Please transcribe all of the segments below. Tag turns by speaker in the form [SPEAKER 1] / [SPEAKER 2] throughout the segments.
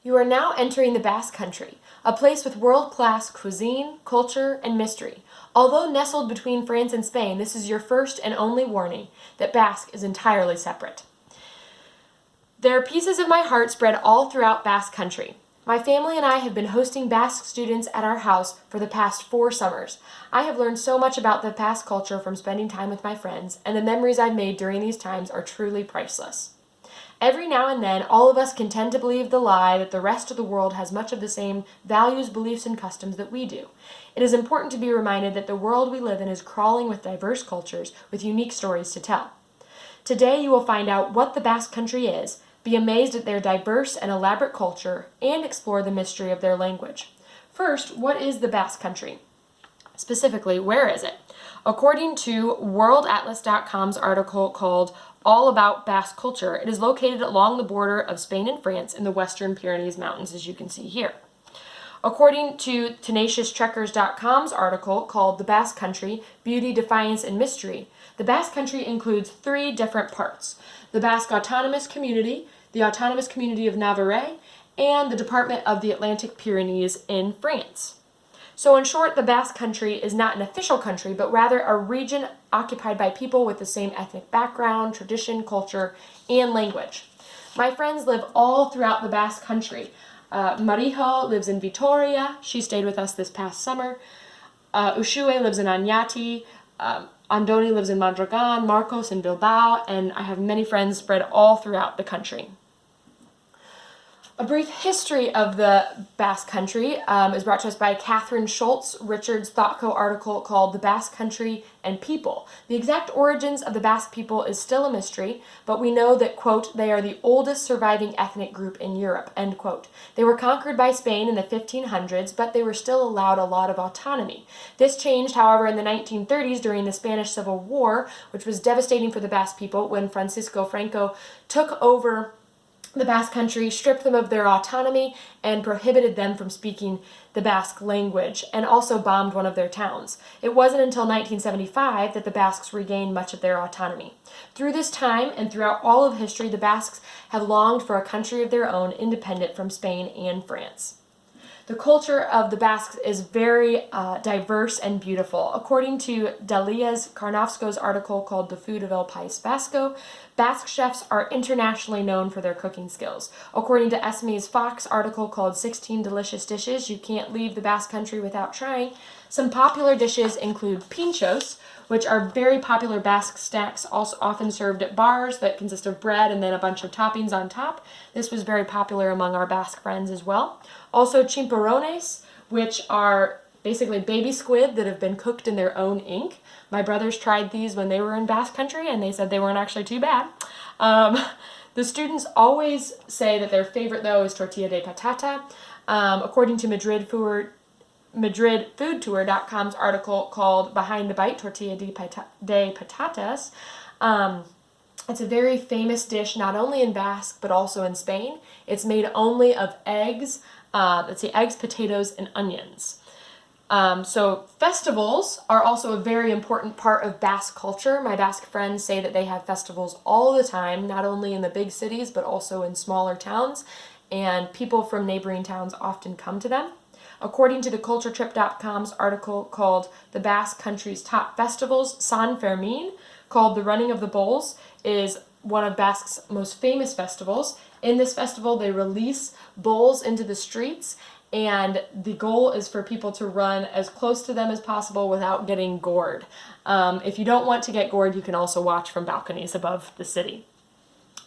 [SPEAKER 1] You are now entering the Basque Country, a place with world-class cuisine, culture, and mystery. Although nestled between France and Spain, this is your first and only warning that Basque is entirely separate. There are pieces of my heart spread all throughout Basque Country. My family and I have been hosting Basque students at our house for the past 4 summers. I have learned so much about the Basque culture from spending time with my friends, and the memories I've made during these times are truly priceless. Every now and then, all of us can tend to believe the lie that the rest of the world has much of the same values, beliefs, and customs that we do. It is important to be reminded that the world we live in is crawling with diverse cultures with unique stories to tell. Today, you will find out what the Basque Country is, be amazed at their diverse and elaborate culture, and explore the mystery of their language. First, what is the Basque Country? Specifically, where is it? According to worldatlas.com's article called All About Basque Culture, it is located along the border of Spain and France in the Western Pyrenees Mountains, as you can see here. According to tenacioustruckers.com's article called The Basque Country, Beauty, Defiance, and Mystery, the Basque Country includes 3 different parts: the Basque Autonomous Community, the Autonomous Community of Navarre, and the Department of the Atlantic Pyrenees in France. So in short, the Basque Country is not an official country, but rather a region occupied by people with the same ethnic background, tradition, culture, and language. My friends live all throughout the Basque Country. Marijo lives in Vitoria. She stayed with us this past summer. Ushue lives in Añati. Andoni lives in Mondragon, Marcos in Bilbao, and I have many friends spread all throughout the country. A brief history of the Basque Country is brought to us by Catherine Schultz, Richard's ThoughtCo article called The Basque Country and People. The exact origins of the Basque people is still a mystery, but we know that, quote, they are the oldest surviving ethnic group in Europe, end quote. They were conquered by Spain in the 1500s, but they were still allowed a lot of autonomy. This changed, however, in the 1930s during the Spanish Civil War, which was devastating for the Basque people when Francisco Franco took over the Basque Country, stripped them of their autonomy, and prohibited them from speaking the Basque language, and also bombed one of their towns. It wasn't until 1975 that the Basques regained much of their autonomy. Through this time, and throughout all of history, the Basques have longed for a country of their own, independent from Spain and France. The culture of the Basques is very diverse and beautiful. According to Dalia's Karnofsko's article called The Food of El País Vasco, Basque chefs are internationally known for their cooking skills. According to Esme's Fox article called 16 Delicious Dishes You Can't Leave the Basque Country Without Trying, some popular dishes include pinchos, which are very popular Basque snacks, also often served at bars that consist of bread and then a bunch of toppings on top. This was very popular among our Basque friends as well. Also chimpirones, which are basically baby squid that have been cooked in their own ink. My brothers tried these when they were in Basque Country, and they said they weren't actually too bad. The students always say that their favorite, though, is tortilla de patata. According to MadridFoodTour.com's article called Behind the Bite, Tortilla de Patatas, it's a very famous dish not only in Basque but also in Spain. It's made only of eggs, eggs, potatoes, and onions. So festivals are also a very important part of Basque culture. My Basque friends say that they have festivals all the time, not only in the big cities but also in smaller towns, and people from neighboring towns often come to them. According to theculturetrip.com's article called The Basque Country's Top Festivals, San Fermin, called The Running of the Bulls, is one of Basque's most famous festivals. In this festival, they release bulls into the streets, and the goal is for people to run as close to them as possible without getting gored. If you don't want to get gored, you can also watch from balconies above the city.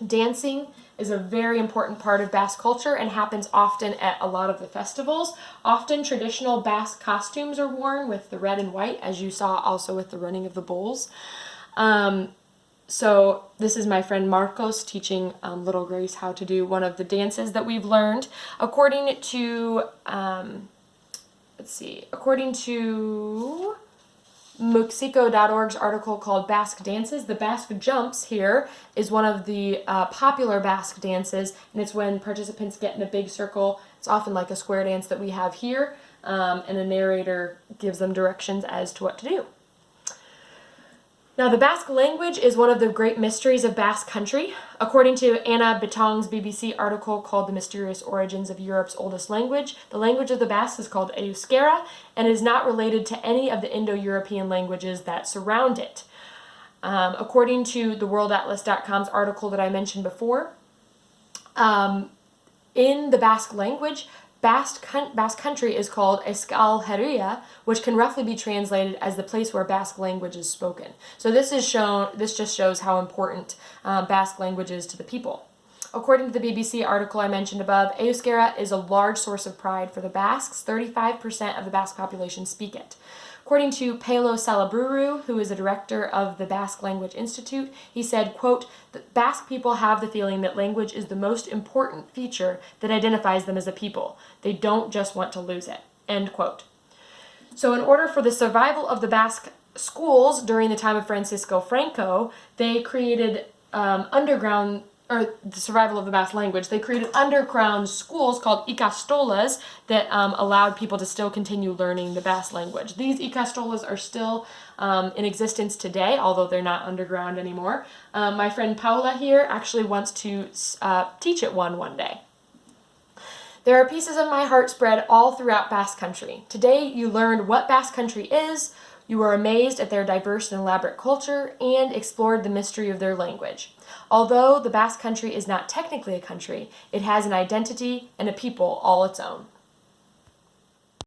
[SPEAKER 1] Dancing is a very important part of Basque culture and happens often at a lot of the festivals. Often traditional Basque costumes are worn with the red and white, as you saw also with the running of the bulls. So this is my friend Marcos teaching little Grace how to do one of the dances that we've learned. According to Muxico.org's article called Basque Dances, the Basque Jumps here is one of the popular Basque dances, and it's when participants get in a big circle. It's often like a square dance that we have here, and a narrator gives them directions as to what to do. Now, the Basque language is one of the great mysteries of Basque Country. According to Anna Bitong's BBC article called The Mysterious Origins of Europe's Oldest Language, the language of the Basques is called Euskera and is not related to any of the Indo-European languages that surround it. According to the worldatlas.com's article that I mentioned before, in the Basque language, Basque Country is called Euskal Herria, which can roughly be translated as the place where Basque language is spoken. So this just shows how important Basque language is to the people. According to the BBC article I mentioned above, Euskera is a large source of pride for the Basques. 35% of the Basque population speak it. According to Pelo Salabruru, who is the director of the Basque Language Institute, he said, quote, "The Basque people have the feeling that language is the most important feature that identifies them as a people. They don't just want to lose it," end quote. So in order for the survival of the Basque schools during the time of Francisco Franco, they created the survival of the Basque language, they created underground schools called ikastolas that allowed people to still continue learning the Basque language. These ikastolas are still in existence today, although they're not underground anymore. My friend Paula here actually wants to teach at one day. There are pieces of my heart spread all throughout Basque Country. Today you learned what Basque Country is, you were amazed at their diverse and elaborate culture, and explored the mystery of their language. Although the Basque Country is not technically a country, it has an identity and a people all its own.